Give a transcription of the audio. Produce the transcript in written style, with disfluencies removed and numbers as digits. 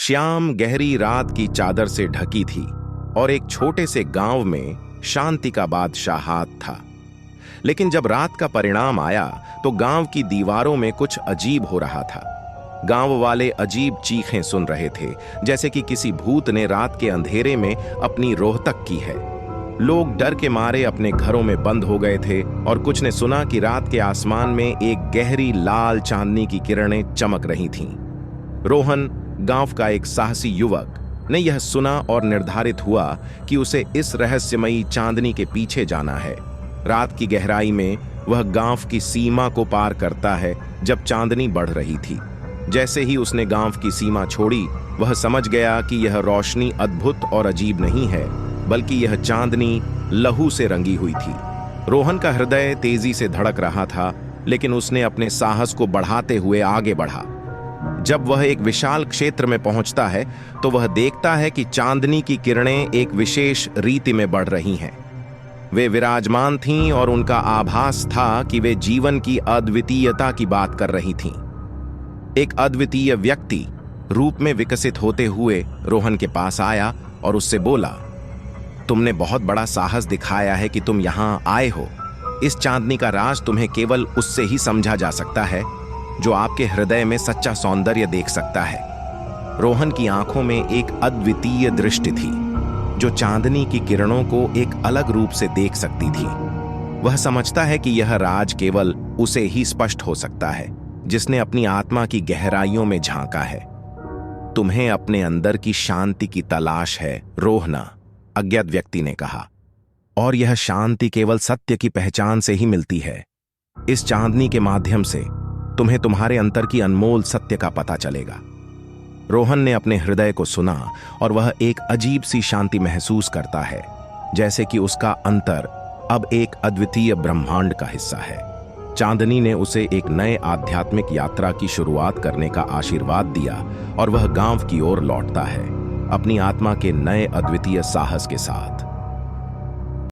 श्याम गहरी रात की चादर से ढकी थी और एक छोटे से गांव में शांति का बादशाहात था। लेकिन जब रात का परिणाम आया तो गांव की दीवारों में कुछ अजीब हो रहा था। गांव वाले अजीब चीखें सुन रहे थे, जैसे कि किसी भूत ने रात के अंधेरे में अपनी रोहतक की है। लोग डर के मारे अपने घरों में बंद हो गए थे और कुछ ने सुना कि रात के आसमान में एक गहरी लाल चांदनी की किरणें चमक रही थीं। रोहन, गांव का एक साहसी युवक, ने यह सुना और निर्धारित हुआ कि उसे इस रहस्यमयी चांदनी के पीछे जाना है। रात की गहराई में वह गांव की सीमा को पार करता है जब चांदनी बढ़ रही थी। जैसे ही उसने गांव की सीमा छोड़ी, वह समझ गया कि यह रोशनी अद्भुत और अजीब नहीं है, बल्कि यह चांदनी लहू से रंगी हुई थी। रोहन का हृदय तेजी से धड़क रहा था, लेकिन उसने अपने साहस को बढ़ाते हुए आगे बढ़ा। जब वह एक विशाल क्षेत्र में पहुंचता है तो वह देखता है कि चांदनी की किरणें एक विशेष रीति में बढ़ रही हैं। वे विराजमान थीं और उनका आभास था कि वे जीवन की अद्वितीयता की बात कर रही थीं। एक अद्वितीय व्यक्ति रूप में विकसित होते हुए रोहन के पास आया और उससे बोला, तुमने बहुत बड़ा साहस दिखाया है कि तुम यहां आए हो। इस चांदनी का राज तुम्हें केवल उससे ही समझा जा सकता है जो आपके हृदय में सच्चा सौंदर्य देख सकता है। रोहन की आंखों में एक अद्वितीय दृष्टि थी, जो चांदनी की किरणों को एक अलग रूप से देख सकती थी। वह समझता है कि यह राज केवल उसे ही स्पष्ट हो सकता है, जिसने अपनी आत्मा की गहराइयों में झांका है। तुम्हें अपने अंदर की शांति की तलाश है, रोहना, अज्ञात व्यक्ति ने कहा, और यह शांति केवल सत्य की पहचान से ही मिलती है। इस चांदनी के माध्यम से तुम्हें तुम्हारे अंतर की अनमोल सत्य का पता चलेगा। रोहन ने अपने हृदय को सुना और वह एक अजीब सी शांति महसूस करता है, जैसे कि उसका अंतर अब एक अद्वितीय ब्रह्मांड का हिस्सा है। चांदनी ने उसे एक नए आध्यात्मिक यात्रा की शुरुआत करने का आशीर्वाद दिया और वह गांव की ओर लौटता है, अपनी आत्मा के नए अद्वितीय साहस के साथ।